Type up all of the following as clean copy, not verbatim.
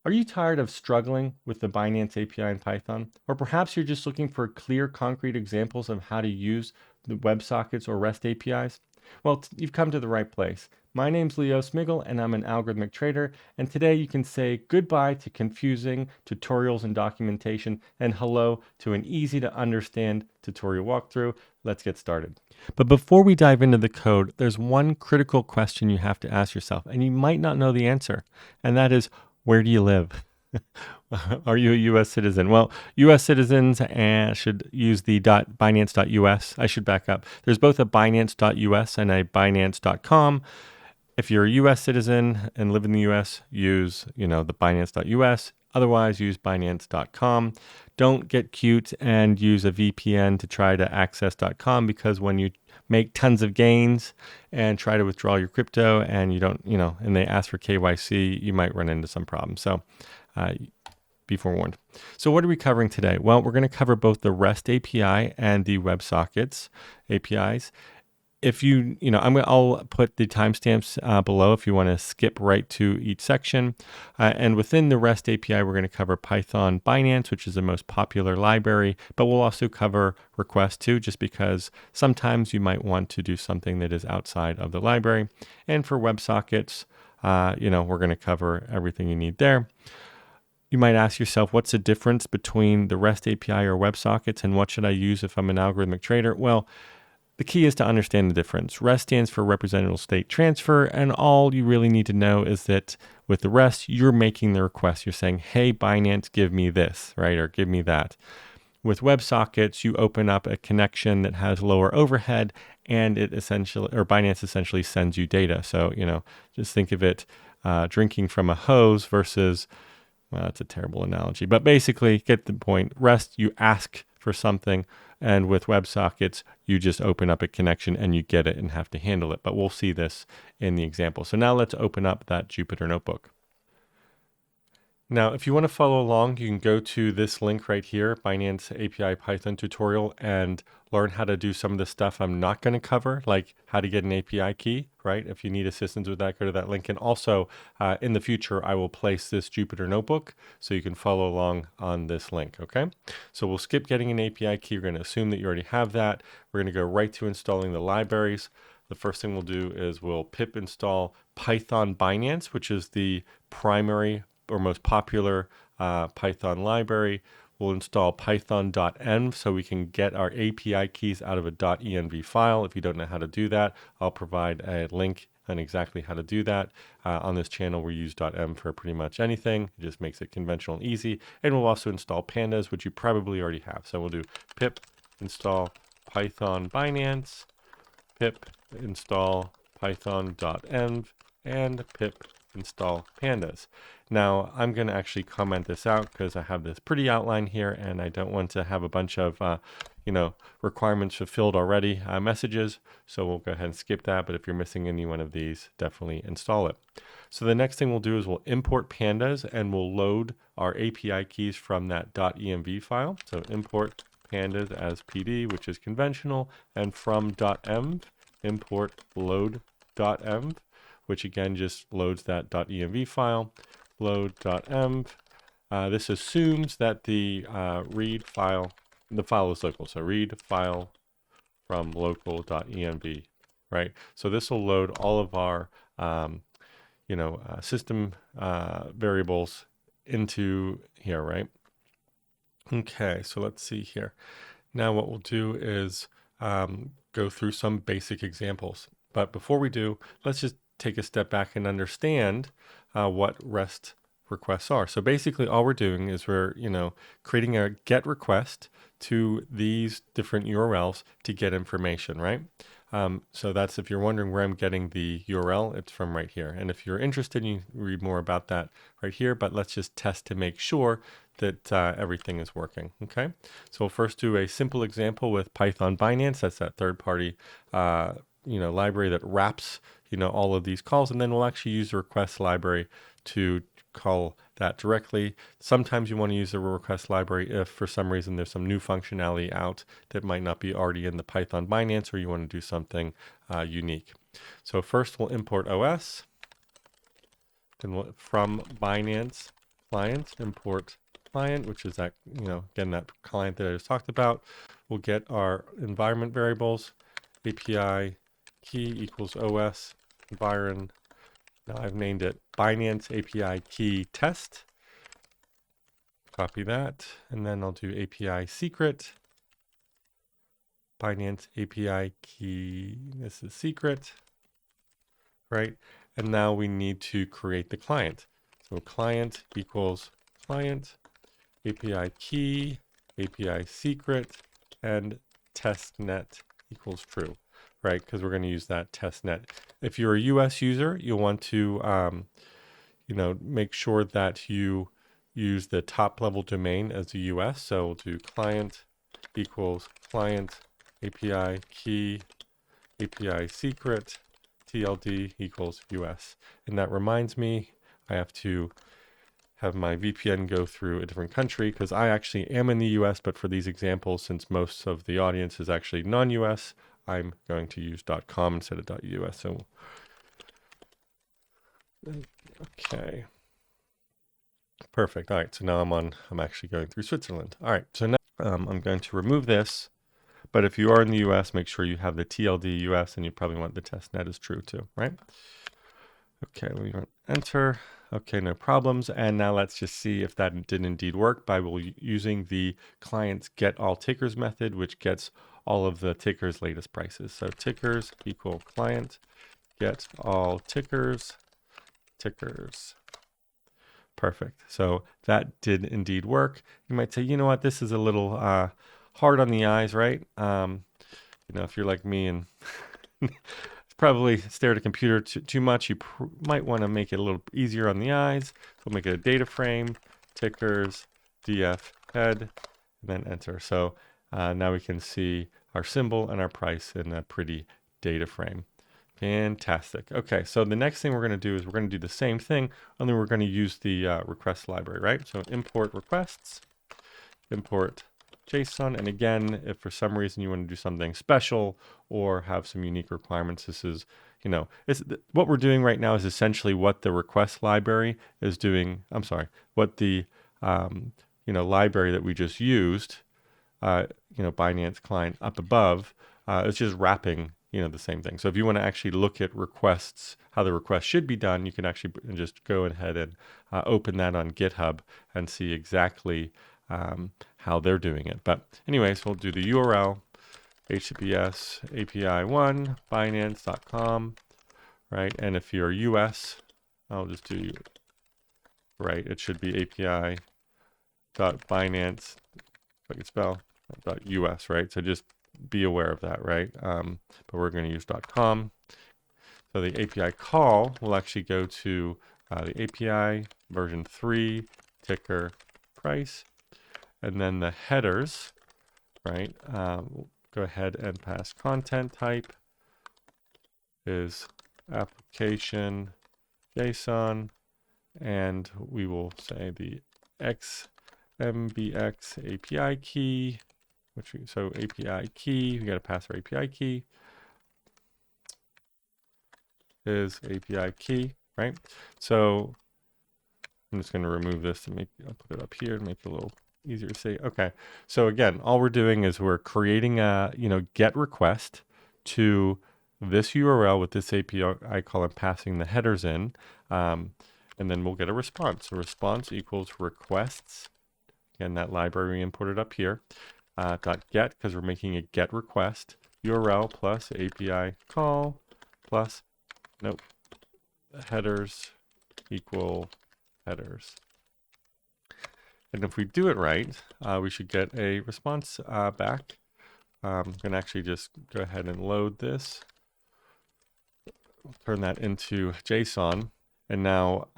Are you tired of struggling with the Binance API in Python? Or perhaps you're just looking for clear, concrete examples of how to use the WebSockets or REST APIs? Well, you've come to the right place. My name's Leo Smigel, and I'm an algorithmic trader. And today you can say goodbye to confusing tutorials and documentation, and hello to an easy to understand tutorial walkthrough. Let's get started. But before we dive into the code, there's one critical question you have to ask yourself, and you might not know the answer, and that is, where do you live? Are you a U.S. citizen? Well, U.S. citizens should use the .binance.us. I should back up. There's both a Binance.us and a Binance.com. If you're a U.S. citizen and live in the U.S., use the Binance.us. Otherwise, use Binance.com. Don't get cute and use a VPN to try to access .com, because when you make tons of gains and try to withdraw your crypto and you don't, and they ask for KYC, you might run into some problems. So be forewarned. So what are we covering today? Well, we're going to cover both the REST API and the WebSockets APIs. If I'll put the timestamps below if you want to skip right to each section. And within the REST API, we're going to cover Python-Binance, which is the most popular library, but we'll also cover requests too, just because sometimes you might want to do something that is outside of the library. And for WebSockets, we're going to cover everything you need there. You might ask yourself, what's the difference between the REST API or WebSockets, and what should I use if I'm an algorithmic trader? Well, the key is to understand the difference. REST stands for representational state transfer, and all you really need to know is that with the REST, you're making the request. You're saying, hey, Binance, give me this, right? Or give me that. With WebSockets, you open up a connection that has lower overhead, and Binance essentially sends you data. So, just think of it drinking from a hose versus, well, that's a terrible analogy, but basically get the point. REST, you ask for something, and with WebSockets, you just open up a connection and you get it and have to handle it. But we'll see this in the example. So now let's open up that Jupyter notebook. Now, if you want to follow along, you can go to this link right here, Binance API Python tutorial, and learn how to do some of the stuff I'm not going to cover, like how to get an API key, right? If you need assistance with that, go to that link. And also, in the future, I will place this Jupyter notebook so you can follow along on this link, okay? So we'll skip getting an API key. We're going to assume that you already have that. We're going to go right to installing the libraries. The first thing we'll do is we'll pip install Python-Binance, which is the primary or most popular Python library. We'll install python.env so we can get our API keys out of a .env file. If you don't know how to do that, I'll provide a link on exactly how to do that. On this channel, we use .env for pretty much anything. It just makes it conventional and easy. And we'll also install pandas, which you probably already have. So we'll do pip install Python-Binance, pip install python.env, and pip install pandas. Now, I'm going to actually comment this out because I have this pretty outline here, and I don't want to have a bunch of, requirements fulfilled already messages. So we'll go ahead and skip that. But if you're missing any one of these, definitely install it. So the next thing we'll do is we'll import pandas, and we'll load our API keys from that .env file. So import pandas as PD, which is conventional, and from .env, import load.env, which again just loads that .env file. Load.env. This assumes that the read file, the file is local. So read file from local.env, right? So this will load all of our, system variables into here, right? Okay, so let's see here. Now what we'll do is go through some basic examples. But before we do, let's just take a step back and understand what REST requests are. So basically all we're doing is we're, creating a GET request to these different URLs to get information, right? So that's, if you're wondering where I'm getting the URL, it's from right here. And if you're interested, you can read more about that right here, but let's just test to make sure that everything is working, okay? So we'll first do a simple example with Python-Binance. That's that third-party, library that wraps, all of these calls, and then we'll actually use the request library to call that directly. Sometimes you want to use the request library if for some reason there's some new functionality out that might not be already in the Python-Binance, or you want to do something unique. So first we'll import OS, then from Binance client, import client, which is that, again, that client that I just talked about. We'll get our environment variables, API key equals OS, environ. Now I've named it Binance API key test. Copy that, and then I'll do API secret. Binance API key, this is secret, right? And now we need to create the client. So client equals client, API key, API secret, and testnet equals true, right? Because we're going to use that testnet. If you're a US user, you'll want to, make sure that you use the top level domain as the US. So we'll do client equals client, API key, API secret, TLD equals US. And that reminds me, I have to have my VPN go through a different country because I actually am in the US, but for these examples, since most of the audience is actually non-US, I'm going to use .com instead of .us. So, okay. Perfect. All right. So now I'm actually going through Switzerland. All right. So now I'm going to remove this. But if you are in the US, make sure you have the TLD US, and you probably want the testnet is true too, right? Okay, we want enter. Okay, no problems. And now let's just see if that did indeed work by using the client's get all tickers method, which gets all of the tickers' latest prices. So tickers equal client get all tickers. Perfect. So that did indeed work. You might say, you know what, this is a little hard on the eyes, right? If you're like me and probably stare at a computer too much, you might want to make it a little easier on the eyes. We'll make it a data frame, tickers, df head, and then enter. So now we can see our symbol and our price in a pretty data frame. Fantastic. Okay, so the next thing we're going to do is we're going to do the same thing, only we're going to use the request library, right? So import requests, import JSON. And again, if for some reason you want to do something special or have some unique requirements, this is, what we're doing right now is essentially what the request library is doing. I'm sorry, what the, library that we just used, Binance client up above, is just wrapping, the same thing. So if you want to actually look at requests, how the request should be done, you can actually just go ahead and open that on GitHub and see exactly how they're doing it. But anyways, we'll do the URL, HTTPS API1 Binance.com, right? And if you're US, I'll just do, right, it should be API.Binance, if I can spell, .us, right? So just be aware of that, right? But we're going to use .com. So the API call will actually go to the API version 3, ticker, price. And then the headers, right? We'll go ahead and pass content type is application JSON, and we will say the XMBX API key, so API key, we got to pass our API key is API key, right? So I'm just going to remove this and I'll put it up here to make it a little easier to see. Okay, so again, all we're doing is we're creating a get request to this URL with this API call and passing the headers in, and then we'll get a response. So response equals requests. Again, that library we imported up here. .get, because we're making a get request, URL plus API call plus headers equal headers. And if we do it right, we should get a response back. I'm going to actually just go ahead and load this, turn that into JSON, and now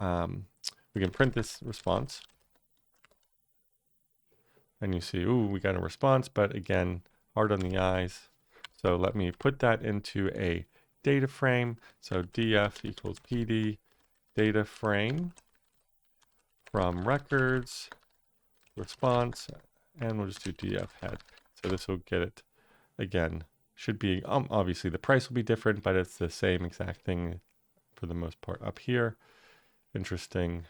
we can print this response. And you see, ooh, we got a response, but again, hard on the eyes. So let me put that into a data frame. So df equals pd data frame from records response, and we'll just do df head. So this will get it again. Should be obviously the price will be different, but it's the same exact thing for the most part up here. Interesting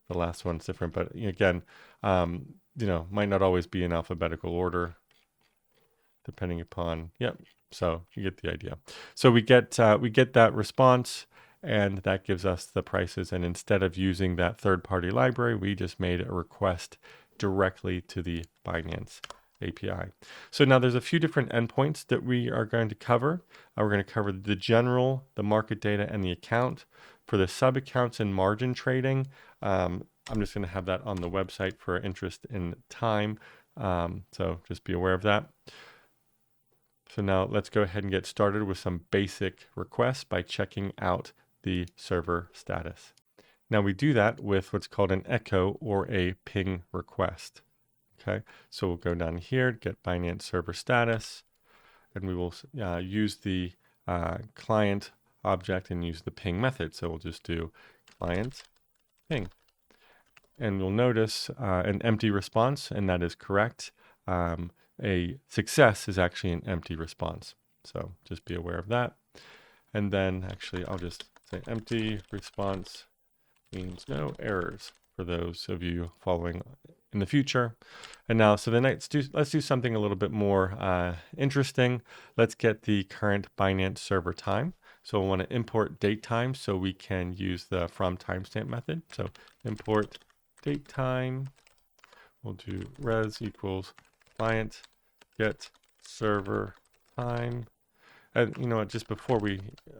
the last one's different, but again, might not always be in alphabetical order depending upon, yep. So you get the idea. So we get that response, and that gives us the prices. And instead of using that third-party library, we just made a request directly to the Binance API. So now there's a few different endpoints that we are going to cover. We're going to cover the general, the market data, and the account. For the sub-accounts and margin trading, I'm just going to have that on the website for interest in time. So just be aware of that. So now let's go ahead and get started with some basic requests by checking out the server status. Now we do that with what's called an echo or a ping request. Okay, so we'll go down here, get Binance server status, and we will use the client object and use the ping method. So we'll just do client ping. And you'll notice an empty response, and that is correct. A success is actually an empty response. So just be aware of that. And then actually I'll just say empty response means no errors for those of you following in the future. And now, so then let's do something a little bit more interesting. Let's get the current Binance server time. So we'll want to import date time so we can use the from timestamp method. So import date time. We'll do res equals client get server time. And you know what, just before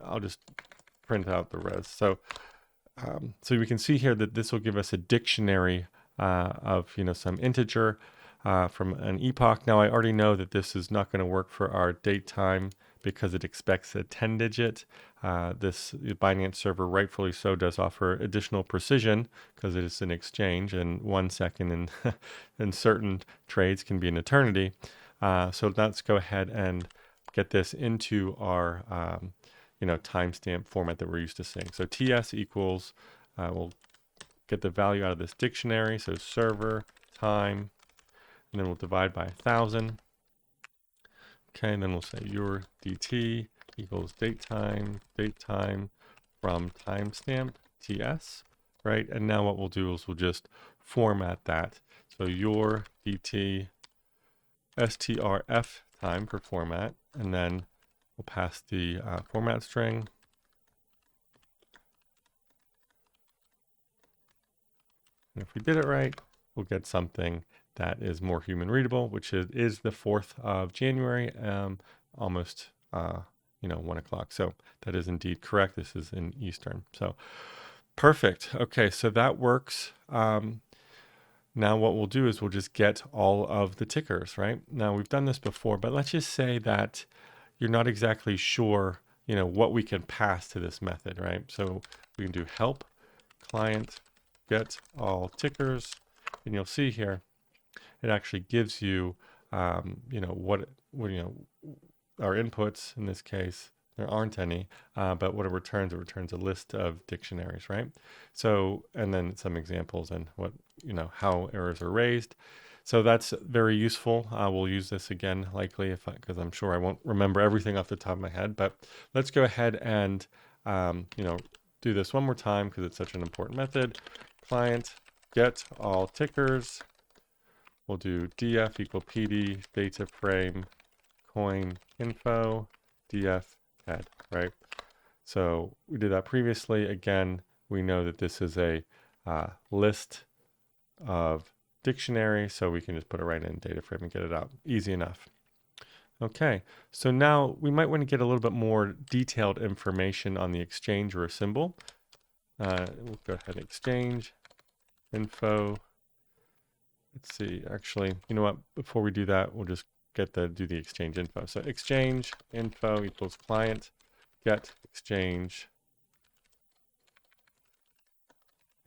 I'll just print out the res. So we can see here that this will give us a dictionary of some integer from an epoch. Now I already know that this is not going to work for our date time because it expects a 10-digit. This Binance server, rightfully so, does offer additional precision because it is an exchange, and 1 second in certain trades can be an eternity. So let's go ahead and get this into our timestamp format that we're used to seeing. So TS equals, we'll get the value out of this dictionary. So server time, and then we'll divide by 1,000. Okay, and then we'll say your DT equals date time from timestamp TS, right? And now what we'll do is we'll just format that. So your DT strf time for format, and then we'll pass the format string. And if we did it right, we'll get something that is more human readable, which is the 4th of January, almost 1 o'clock. So that is indeed correct. This is in Eastern. So perfect. Okay, so that works. Now what we'll do is we'll just get all of the tickers, right? Now we've done this before, but let's just say that you're not exactly sure, what we can pass to this method, right? So we can do help client get all tickers, and you'll see here it actually gives you, what our inputs in this case. There aren't any, but what it returns a list of dictionaries, right? So, and then some examples and what, how errors are raised. So that's very useful. We'll use this again, likely, because I'm sure I won't remember everything off the top of my head, but let's go ahead and, do this one more time because it's such an important method. Client get all tickers. We'll do df equal pd data frame coin info df head, right? So we did that previously. Again, we know that this is a list of dictionary, so we can just put it right in data frame and get it out. Easy enough. Okay, so now we might want to get a little bit more detailed information on the exchange or a symbol. We'll go ahead and exchange info. Let's see, actually, you know what? Before we do that, we'll just do the exchange info. So exchange info equals client get exchange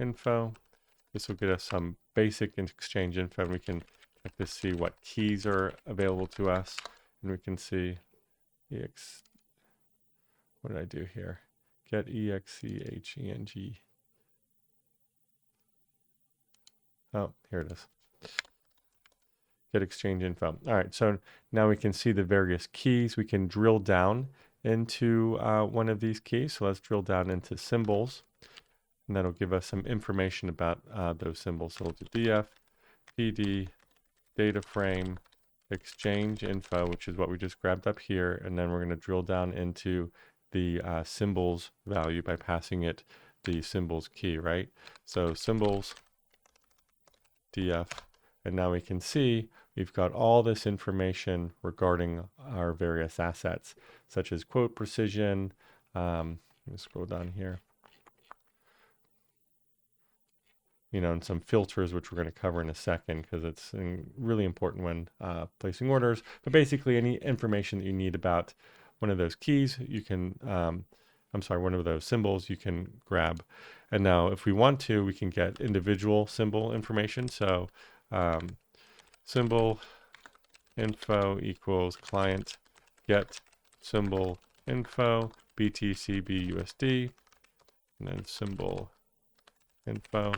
info. This will get us some basic exchange info, and we can check to see what keys are available to us, and we can see what did I do here? Get EXCHENG. Oh, here it is. Get exchange info. All right, so now we can see the various keys. We can drill down into one of these keys. So let's drill down into symbols. and that'll give us some information about those symbols. So we'll do df pd data frame exchange info, which is what we just grabbed up here, and then we're going to drill down into the symbols value by passing it the symbols key, right? So symbols df, and now we can see we've got all this information regarding our various assets, such as quote precision. Let me scroll down here. And some filters, which we're going to cover in a second, because it's really important when placing orders. But basically, any information that you need about one of those keys, you can, one of those symbols, you can grab. And now, if we want to, we can get individual symbol information. So, symbol info equals client get symbol info BTC BUSD, and then symbol info.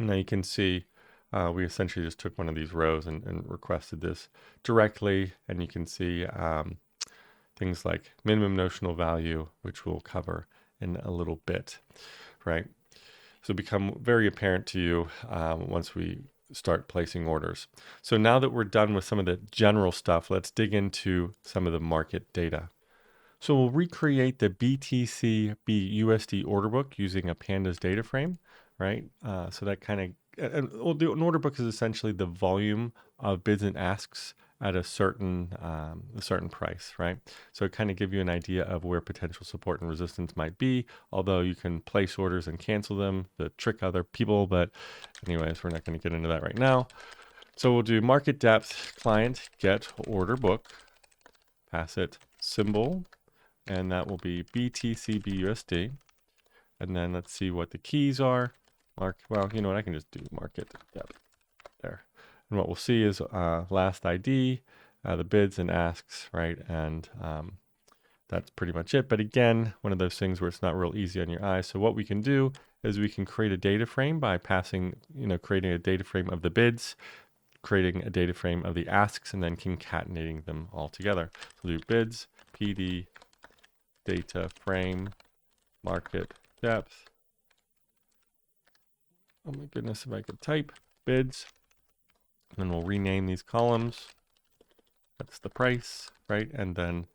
Now you can see we essentially just took one of these rows and requested this directly, and you can see things like minimum notional value, which we'll cover in a little bit, right? So become very apparent to you once we start placing orders. So now that we're done with some of the general stuff, let's dig into some of the market data. So we'll recreate the BTC BUSD order book using a pandas data frame, right? So that kind of, an order book is essentially the volume of bids and asks at a certain price, right? So it kind of gives you an idea of where potential support and resistance might be, although you can place orders and cancel them to trick other people. But anyways, we're not going to get into that right now. So we'll do market depth client get order book, pass it symbol, and that will be BTC BUSD. And then let's see what the keys are. Well, you know what? I can just do market depth there. And what we'll see is last ID, the bids and asks, right? And that's pretty much it. But again, one of those things where it's not real easy on your eyes. So what we can do is we can create a data frame by passing, creating a data frame of the bids, creating a data frame of the asks, and then concatenating them all together. So we'll do bids, PD, data frame, market depth. Oh my goodness, if I could type bids, and then we'll rename these columns. That's the price, right? And then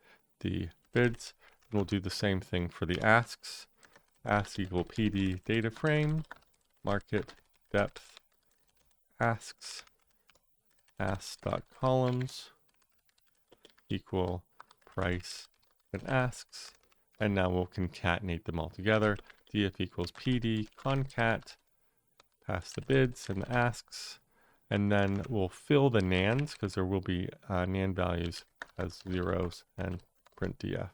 the bids. And we'll do the same thing for the asks. Ask equal PD data frame, market depth, asks, asks.columns equal price and asks. And now we'll concatenate them all together. df equals PD concat, pass the bids and the asks, and then we'll fill the nands because there will be NAND values as zeros and print df.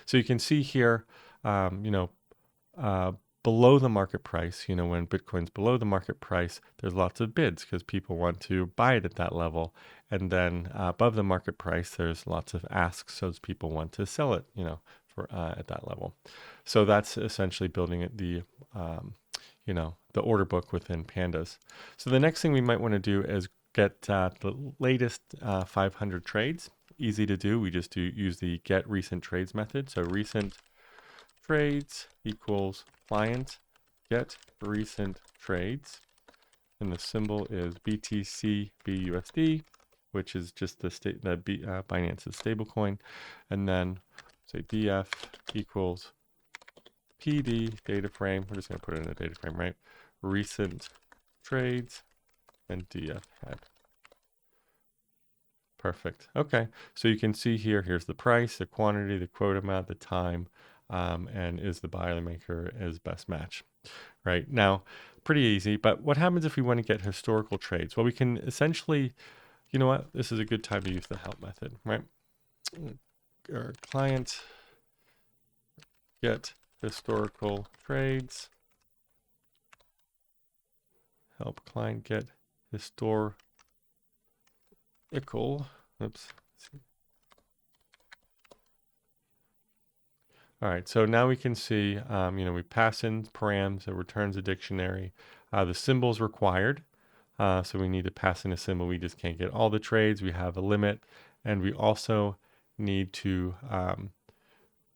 So you can see here, below the market price, when Bitcoin's below the market price, there's lots of bids because people want to buy it at that level. And then above the market price, there's lots of asks, so people want to sell it, for at that level. So that's essentially building it the order book within pandas. So the next thing we might want to do is get the latest 500 trades. Easy to do. We just use the get recent trades method. So recent trades equals client get recent trades, and the symbol is BTC BUSD, which is just Binance's stablecoin, and then say df equals PD data frame. We're just going to put it in a data frame, right? Recent trades and df head. Perfect. Okay, so you can see here's the price, the quantity, the quote amount, the time, and is the buyer maker is best match, right? Now, pretty easy, but what happens if we want to get historical trades? Well, we can essentially, you know what? This is a good time to use the help method, right? Our client get historical trades, help client get historical. Oops. All right, so now we can see, we pass in params, it returns a dictionary. The symbol's required, so we need to pass in a symbol. We just can't get all the trades. We have a limit, and we also need to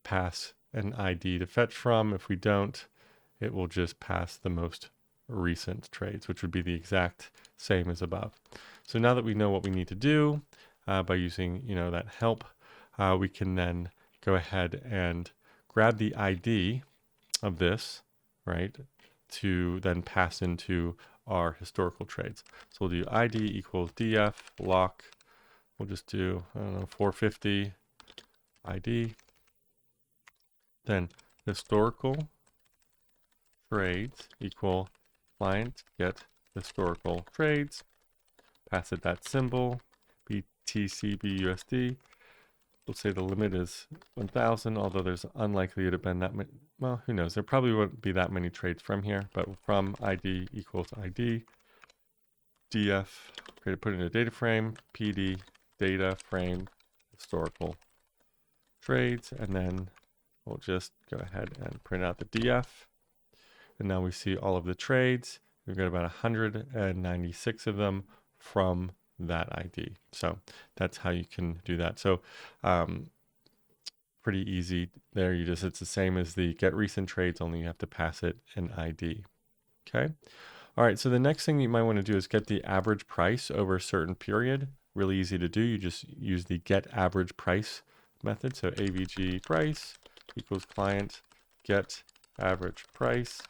pass an ID to fetch from. If we don't, it will just pass the most recent trades, which would be the exact same as above. So now that we know what we need to do by using, that help, we can then go ahead and grab the ID of this, right, to then pass into our historical trades. So we'll do ID equals df lock. We'll just do, 450 ID. Then historical trades equal client get historical trades. Pass it that symbol, BTC/BUSD. We'll say the limit is 1,000, although there's unlikely to have been that many. Well, who knows? There probably won't be that many trades from here, but from ID equals ID, df, okay, put in a data frame, PD, data frame, historical trades, and then we'll just go ahead and print out the df. And now we see all of the trades. We've got about 196 of them from that ID. So that's how you can do that. So pretty easy there. It's the same as the get recent trades, only you have to pass it an ID. Okay. All right. So the next thing you might want to do is get the average price over a certain period. Really easy to do. You just use the get average price method. So AVG price equals client get average price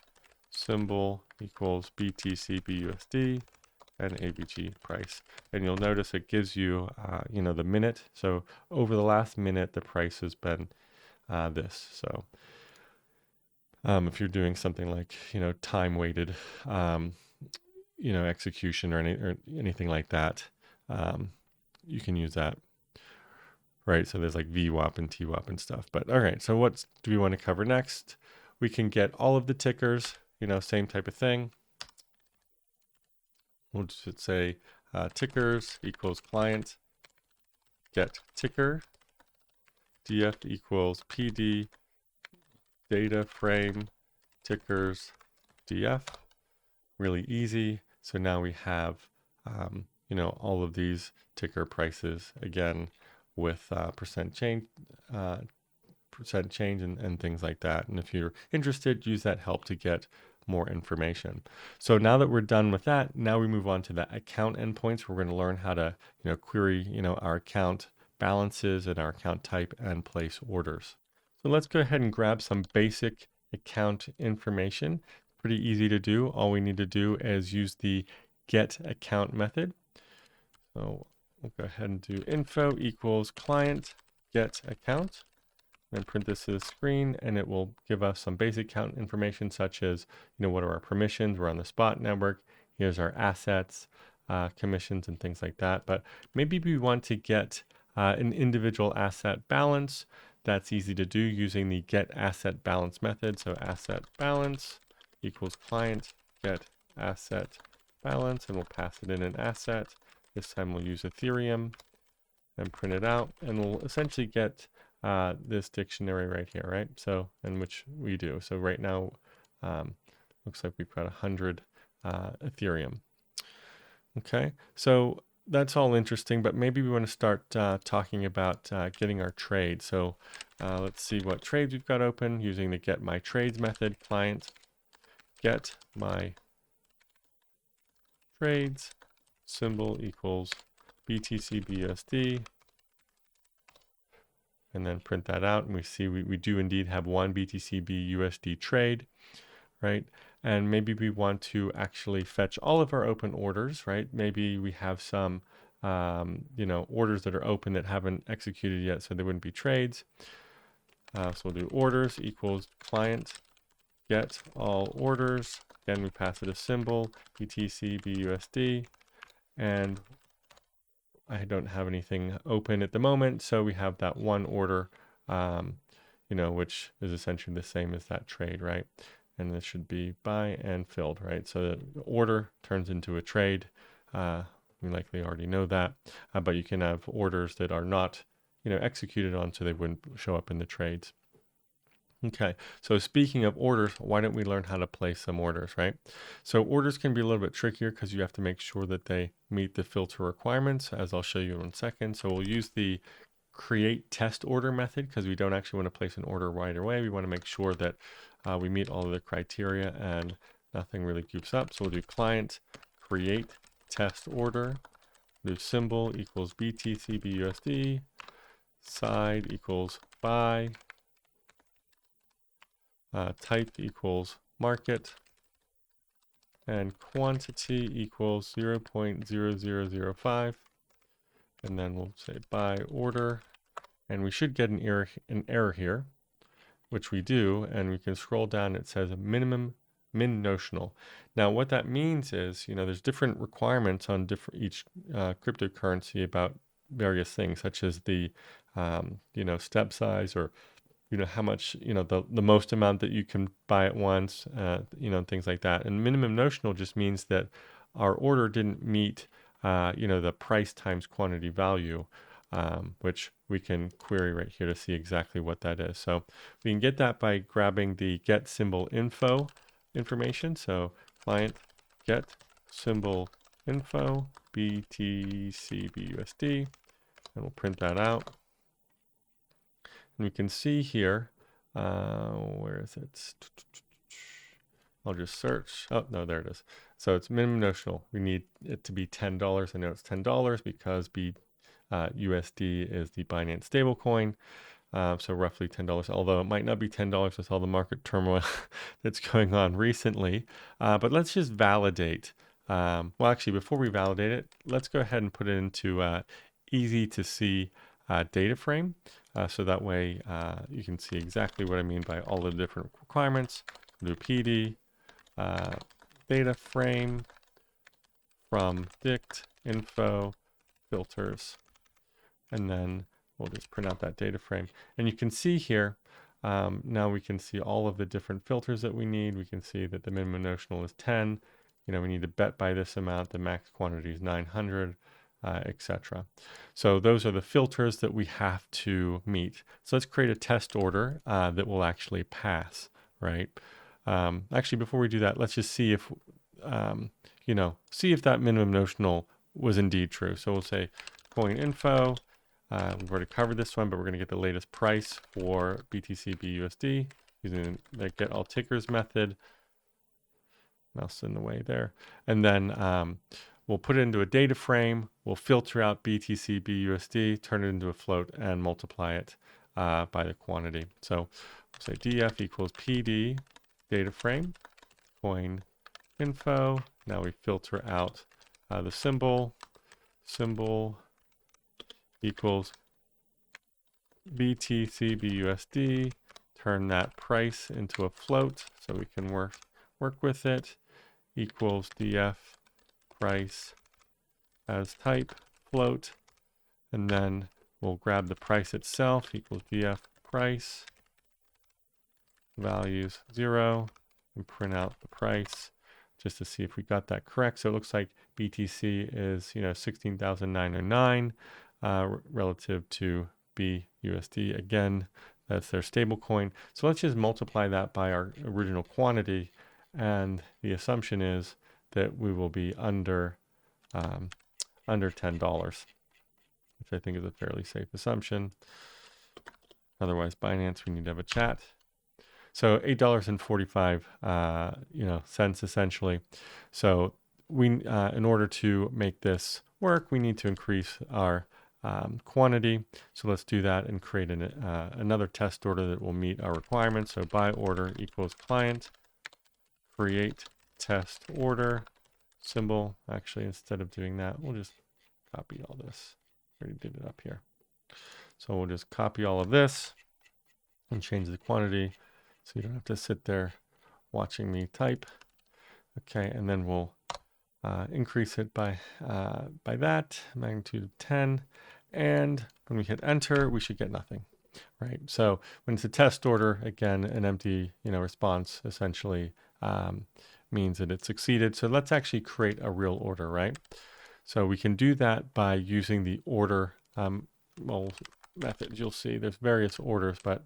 symbol equals BTC/BUSD and AVG price. And you'll notice it gives you, the minute. So over the last minute, the price has been this. So if you're doing something like, time weighted, execution or anything like that, you can use that. Right. So there's like VWAP and TWAP and stuff. But all right. So what do we want to cover next? We can get all of the tickers, same type of thing. We'll just say tickers equals client get ticker, df equals PD data frame tickers df. Really easy. So now we have, all of these ticker prices again with percent change and things like that. And if you're interested, use that help to get more information. So now that we're done with that, now we move on to the account endpoints. We're going to learn how to, query, our account balances and our account type and place orders. So let's go ahead and grab some basic account information. Pretty easy to do. All we need to do is use the get account method. So we'll go ahead and do info equals client get account. And print this to the screen, and it will give us some basic account information such as, what are our permissions? We're on the spot network. Here's our assets, commissions, and things like that. But maybe we want to get an individual asset balance. That's easy to do using the get asset balance method. So asset balance equals client get asset balance, and we'll pass it in an asset. This time we'll use Ethereum and print it out, and we'll essentially get this dictionary right here, right? So, and which we do. So right now, looks like we've got 100 Ethereum. Okay, so that's all interesting, but maybe we want to start talking about getting our trade. So let's see what trades we've got open using the get my trades method. Client get my trades symbol equals BTC/BUSD. And then print that out, and we see we do indeed have one BTC/BUSD trade, right? And maybe we want to actually fetch all of our open orders, right? Maybe we have some, orders that are open that haven't executed yet, so they wouldn't be trades. So we'll do orders equals client get all orders. Again, we pass it a symbol, BTC/BUSD, and I don't have anything open at the moment, so we have that one order, which is essentially the same as that trade, right? And this should be buy and filled, right? So the order turns into a trade. We likely already know that, but you can have orders that are not, executed on, so they wouldn't show up in the trades. Okay, so speaking of orders, why don't we learn how to place some orders, right? So orders can be a little bit trickier because you have to make sure that they meet the filter requirements, as I'll show you in a second. So we'll use the create test order method because we don't actually want to place an order right away. We want to make sure that we meet all of the criteria and nothing really goofs up. So we'll do client create test order, do symbol equals BTC BUSD, side equals buy, type equals market, and quantity equals 0.0005. And then we'll say buy order, and we should get an error here, which we do, and we can scroll down. It says minimum min notional. Now, what that means is, there's different requirements on each cryptocurrency about various things, such as the, step size, or how much, the most amount that you can buy at once, things like that. And minimum notional just means that our order didn't meet, the price times quantity value, which we can query right here to see exactly what that is. So we can get that by grabbing the get symbol info information. So client get symbol info BTC BUSD, and we'll print that out. And we can see here, where is it? I'll just search. Oh, no, there it is. So it's minimum notional. We need it to be $10. I know it's $10 because USD is the Binance stablecoin. So roughly $10, although it might not be $10 with all the market turmoil that's going on recently. But let's just validate. Well, actually, before we validate it, let's go ahead and put it into easy to see data frame. So that way you can see exactly what I mean by all the different requirements. Do PD, data frame from dict info filters, and then we'll just print out that data frame. And you can see here, now we can see all of the different filters that we need. We can see that the minimum notional is 10. We need to bet by this amount. The max quantity is 900, etc. So those are the filters that we have to meet. So let's create a test order that will actually pass, right? Actually, before we do that, let's just see if, see if that minimum notional was indeed true. So we'll say coin info. We've already covered this one, but we're going to get the latest price for BTC BUSD using the get all tickers method. Mouse in the way there. And then we'll put it into a data frame. We'll filter out BTC BUSD, turn it into a float, and multiply it by the quantity. So we'll say df equals PD data frame coin info. Now we filter out the symbol equals BTC BUSD, turn that price into a float so we can work with it, equals df price as type float, and then we'll grab the price itself, equals df price values 0, and print out the price just to see if we got that correct. So it looks like BTC is 16,909 relative to BUSD. Again, that's their stable coin. So let's just multiply that by our original quantity, and the assumption is that we will be under $10, which I think is a fairly safe assumption. Otherwise, Binance, we need to have a chat. So $8.45 cents essentially. So we, in order to make this work, we need to increase our quantity. So let's do that and create another test order that will meet our requirements. So buy order equals client create test order symbol. Actually, instead of doing that, we'll just copy all this. I already did it up here. So we'll just copy all of this and change the quantity, so you don't have to sit there watching me type. Okay, and then we'll increase it by that, magnitude of 10. And when we hit enter, we should get nothing, right? So when it's a test order, again, an empty response essentially means that it succeeded. So let's actually create a real order, right? So we can do that by using the order methods. You'll see there's various orders, but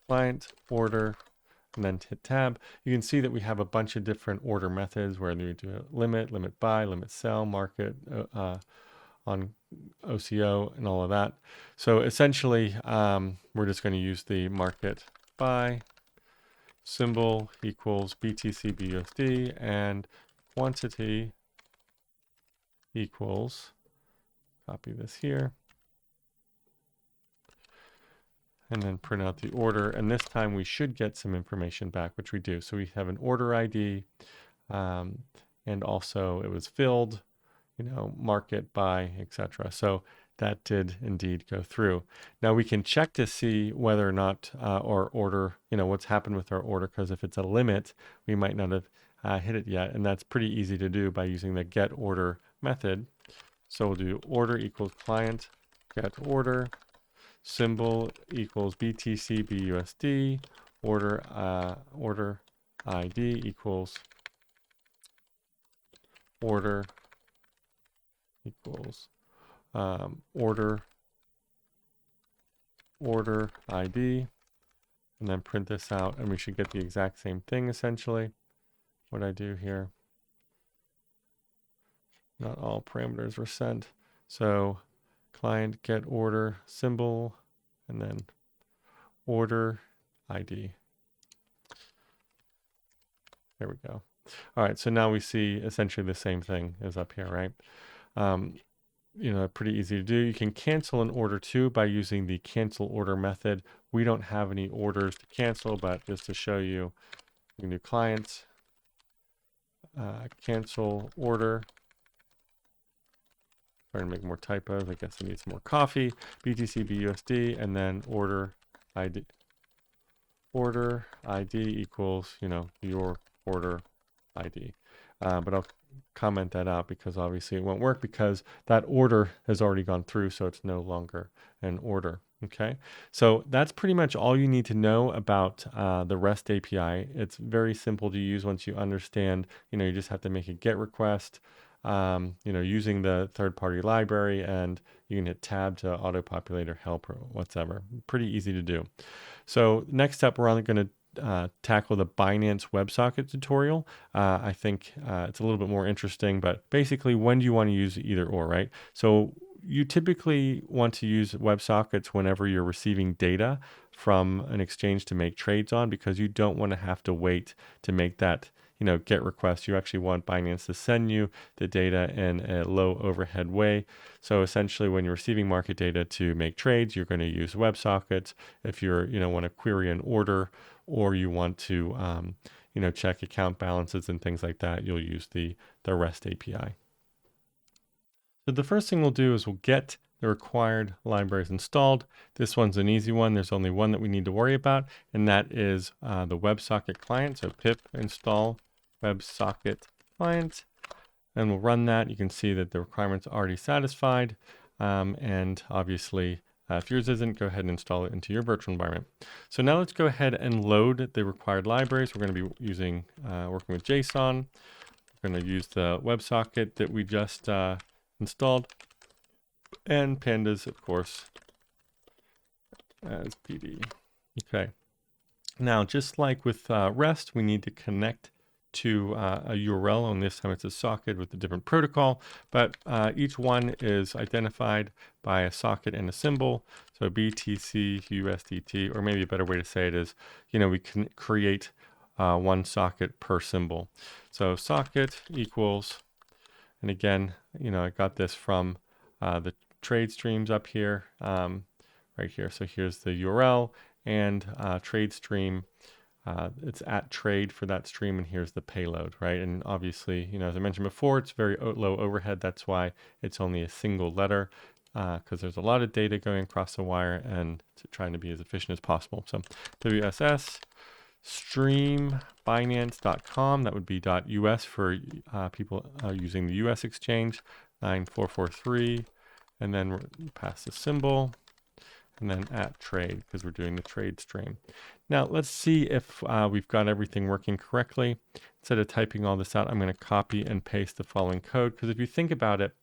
client order, and then hit tab. You can see that we have a bunch of different order methods where we do a limit buy, limit sell, market on OCO, and all of that. So essentially, we're just going to use the market buy. symbol equals BTC BUSD, and quantity equals, copy this here, and then print out the order. And this time we should get some information back, which we do. So we have an order ID, and also it was filled, market by, etc. So that did indeed go through. Now we can check to see whether or not our order, what's happened with our order, because if it's a limit, we might not have hit it yet. And that's pretty easy to do by using the get order method. So we'll do order equals client get order, symbol equals BTC BUSD, order ID equals order equals order ID, and then print this out, and we should get the exact same thing essentially. What I do here, not all parameters were sent. So client get order symbol, and then order ID. There we go. All right, so now we see essentially the same thing as up here, right? Pretty easy to do. You can cancel an order too by using the cancel order method. We don't have any orders to cancel, but just to show you, you can do clients, cancel order. Trying to make more typos. I guess I need some more coffee. BTC BUSD, and then order ID. Order ID equals, your order ID. But I'll comment that out because obviously it won't work because that order has already gone through, so it's no longer an order. Okay, so that's pretty much all you need to know about the REST API. It's very simple to use once you understand. You just have to make a GET request, using the third-party library, and you can hit tab to auto-populate or help or whatever. Pretty easy to do. So next up, we're only going to tackle the Binance WebSocket tutorial. I think it's a little bit more interesting, but basically when do you want to use either or, right? So you typically want to use WebSockets whenever you're receiving data from an exchange to make trades on, because you don't want to have to wait to make that GET request. You actually want Binance to send you the data in a low overhead way. So essentially when you're receiving market data to make trades, you're going to use WebSockets. If you're, want to query an order, or you want to, check account balances and things like that, you'll use the REST API. So the first thing we'll do is we'll get the required libraries installed. This one's an easy one. There's only one that we need to worry about, and that is the WebSocket client. So pip install WebSocket client, and we'll run that. You can see that the requirements are already satisfied, and obviously if yours isn't, go ahead and install it into your virtual environment. So now let's go ahead and load the required libraries. We're going to be using working with JSON. We're going to use the WebSocket that we just installed, and pandas, of course, as PD. Okay. Now, just like with REST, we need to connect to a URL, and this time it's a socket with a different protocol, but each one is identified by a socket and a symbol. So BTC USDT, or maybe a better way to say it is, we can create one socket per symbol. So socket equals, and again, I got this from the trade streams up here, right here. So here's the URL and trade stream. It's at trade for that stream, and here's the payload, right? And obviously, as I mentioned before, it's very low overhead. That's why it's only a single letter, because there's a lot of data going across the wire, and trying to be as efficient as possible. So WSS stream binance.com, that would be .us for people using the US exchange, 9443, and then we're pass the symbol, and then at trade, because we're doing the trade stream. Now let's see if we've got everything working correctly. Instead of typing all this out, I'm going to copy and paste the following code, because if you think about it,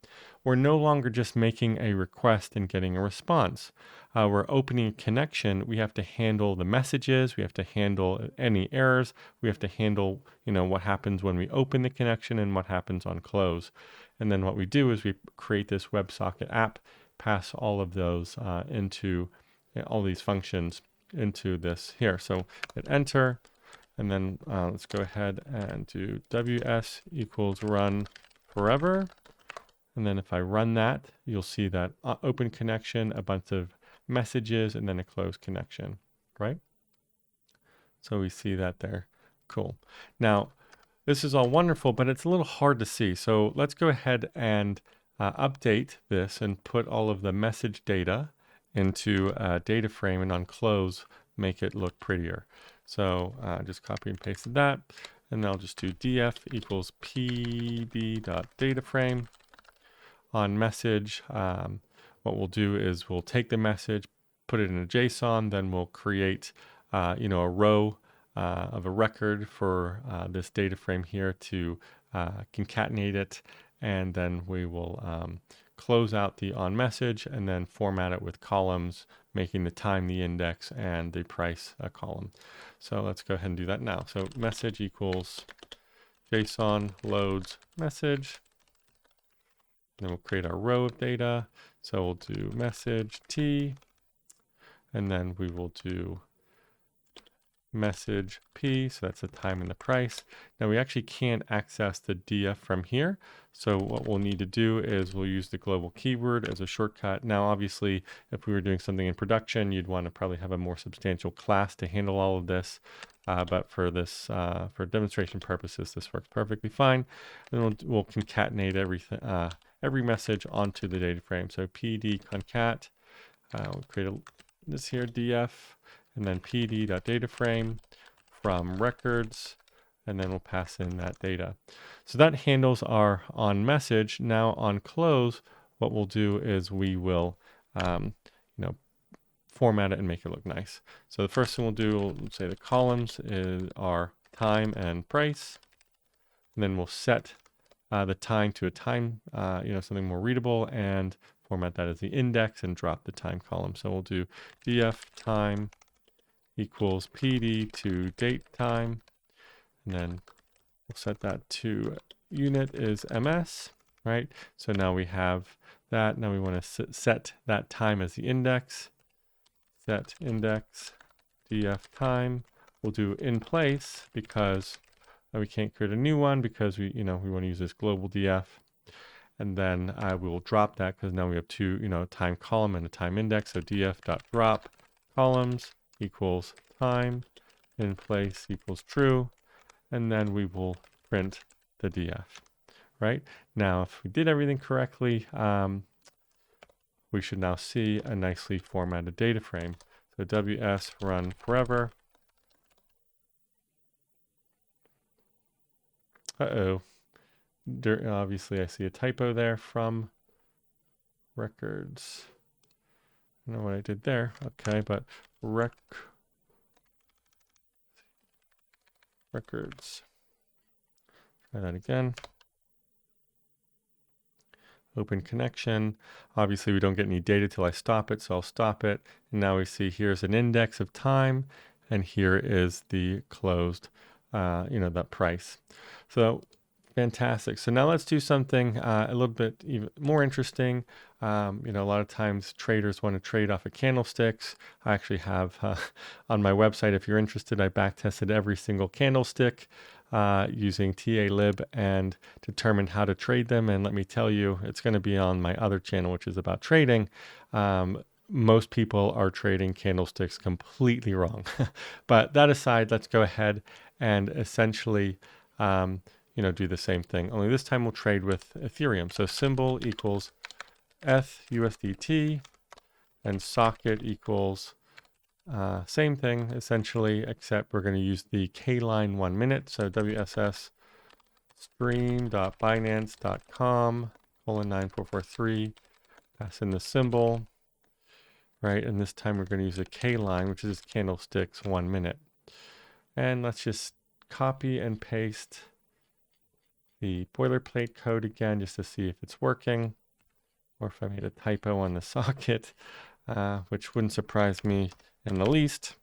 we're no longer just making a request and getting a response. We're opening a connection. We have to handle the messages. We have to handle any errors. We have to handle, what happens when we open the connection and what happens on close. And then what we do is we create this WebSocket app, pass all of those into all these functions into this here. So hit enter, And then let's go ahead and do WS equals run forever. And then if I run that, you'll see that open connection, a bunch of messages, and then a closed connection, right? So we see that there. Cool. Now, this is all wonderful, but it's a little hard to see. So let's go ahead and update this and put all of the message data into a data frame, and on close, make it look prettier. So just copy and paste that. And I'll just do df equals pd.dataframe. On message, what we'll do is we'll take the message, put it in a JSON, then we'll create a row of a record for this data frame here to concatenate it, and then we will close out the on message and then format it with columns, making the time the index and the price a column. So let's go ahead and do that now. So message equals JSON loads message. Then we'll create our row of data. So we'll do message T, and then we will do message P, so that's the time and the price. Now we actually can't access the DF from here. So what we'll need to do is we'll use the global keyword as a shortcut. Now, obviously, if we were doing something in production, you'd want to probably have a more substantial class to handle all of this. But for this, for demonstration purposes, this works perfectly fine. And we'll concatenate everything, every message onto the data frame. So PD concat, we'll create this here df, and then pd.dataframe from records, and then we'll pass in that data. So that handles our on message. Now on close, what we'll do is we will, format it and make it look nice. So the first thing we'll do, we'll say the columns are time and price, and then we'll set the time to a time, something more readable, and format that as the index and drop the time column. So we'll do df time equals pd to date time, and then we'll set that to unit is ms, right? So now we have that. Now we want to set that time as the index. Set index df time. We'll do in place because we can't create a new one because we want to use this global df. And then we will drop that because now we have two, time column and a time index. So df.drop columns equals time, in place equals true, and then we will print the df, right? Now, if we did everything correctly, we should now see a nicely formatted data frame. So ws run forever. Obviously I see a typo there from records. I don't know what I did there. Okay, but records. Try that again. Open connection. Obviously we don't get any data till I stop it, so I'll stop it. And now we see here's an index of time, and here is the closed, that price. So fantastic. So now let's do something a little bit even more interesting. A lot of times traders want to trade off of candlesticks. I actually have on my website, if you're interested, I backtested every single candlestick using TAlib and determined how to trade them. And let me tell you, it's going to be on my other channel, which is about trading. Most people are trading candlesticks completely wrong. But that aside, let's go ahead and essentially do the same thing. Only this time we'll trade with Ethereum. So symbol equals ETH/USDT, and socket equals same thing essentially, except we're going to use the Kline 1 minute. So WSS stream.binance.com:9443, pass in the symbol, right? And this time we're going to use a Kline, which is candlesticks 1 minute. And let's just copy and paste the boilerplate code again, just to see if it's working, or if I made a typo on the socket, which wouldn't surprise me in the least.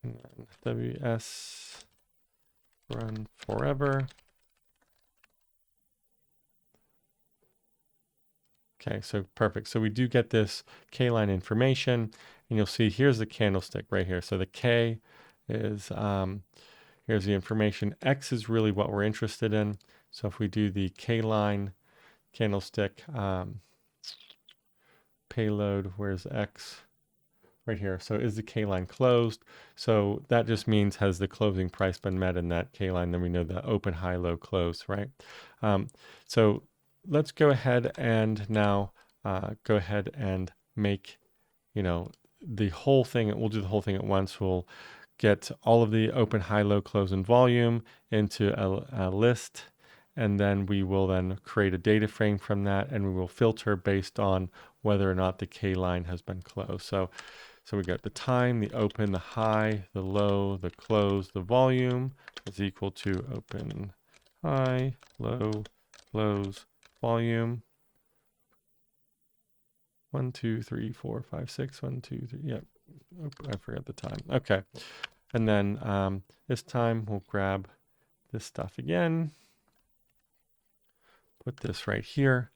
And then WS run forever. Okay, so perfect. So we do get this Kline information, and you'll see here's the candlestick right here. So the K is, here's the information. X is really what we're interested in. So if we do the Kline candlestick payload, where's X? Right here. So is the K line closed? So that just means has the closing price been met in that K line? Then we know the open, high, low, close, right? So let's go ahead and now go ahead and make, the whole thing. We'll do the whole thing at once. We'll get all of the open, high, low, close, and volume into a list. And then we will then create a data frame from that, and we will filter based on whether or not the K line has been closed. So we got the time, the open, the high, the low, the close, the volume is equal to open, high, low, close, volume. 1, 2, 3, 4, 5, 6. 1, 2, 3. Yep. Oh, I forgot the time. Okay. And then this time we'll grab this stuff again. Put this right here.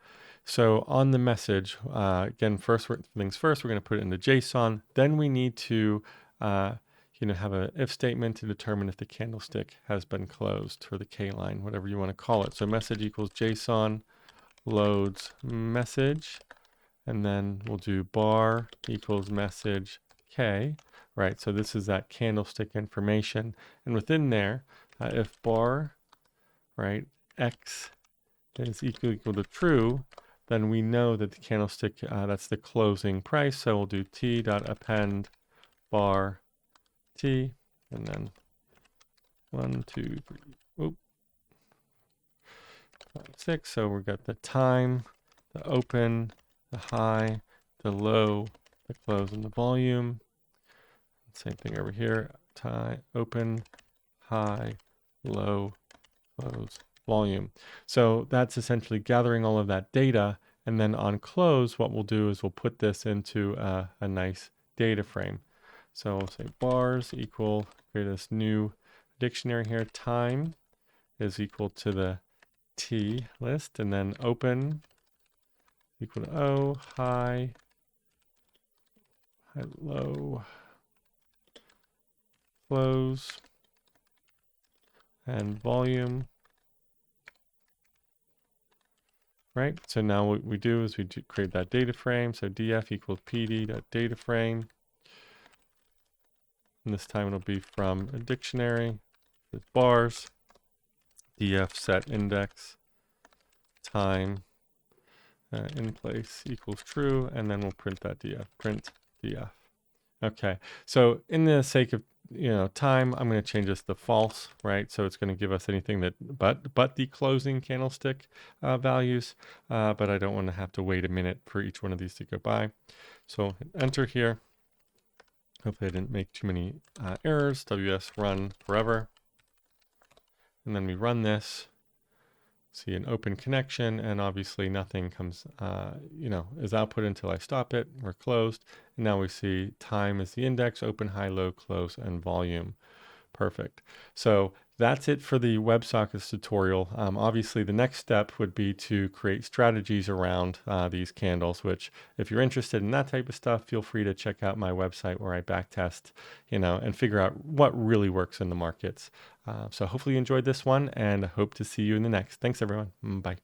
So on the message, again, first things first, we're going to put it into JSON. Then we need to, have an if statement to determine if the candlestick has been closed, or the K line, whatever you want to call it. So message equals JSON loads message, and then we'll do bar equals message K, right? So this is that candlestick information, and within there, if bar, right, X is equal to true, then we know that the candlestick, that's the closing price. So we'll do t.append bar t, and then 1, 2, 3, 5, 6. So we've got the time, the open, the high, the low, the close, and the volume. Same thing over here. Time, open, high, low, close, volume. So that's essentially gathering all of that data, and then on close, what we'll do is we'll put this into a nice data frame. So we'll say bars equal, create this new dictionary here. Time is equal to the T list, and then open equal to O, high, low, close, and volume. Right, so now what we do is we create that data frame. So df equals pd.data frame. And this time it'll be from a dictionary with bars. Df set index time in place equals true, and then we'll print that df, print df. Okay, so in the sake of time, I'm going to change this to false, right? So it's going to give us anything that but the closing candlestick values, but I don't want to have to wait a minute for each one of these to go by. So enter here. Hopefully I didn't make too many errors. WS run forever, and then we run this. See an open connection, and obviously nothing comes, is output until I stop it. We're closed. And now we see time is the index, open, high, low, close, and volume. Perfect. So that's it for the WebSockets tutorial. Obviously, the next step would be to create strategies around these candles, which if you're interested in that type of stuff, feel free to check out my website where I backtest, and figure out what really works in the markets. So hopefully you enjoyed this one, and I hope to see you in the next. Thanks, everyone. Bye.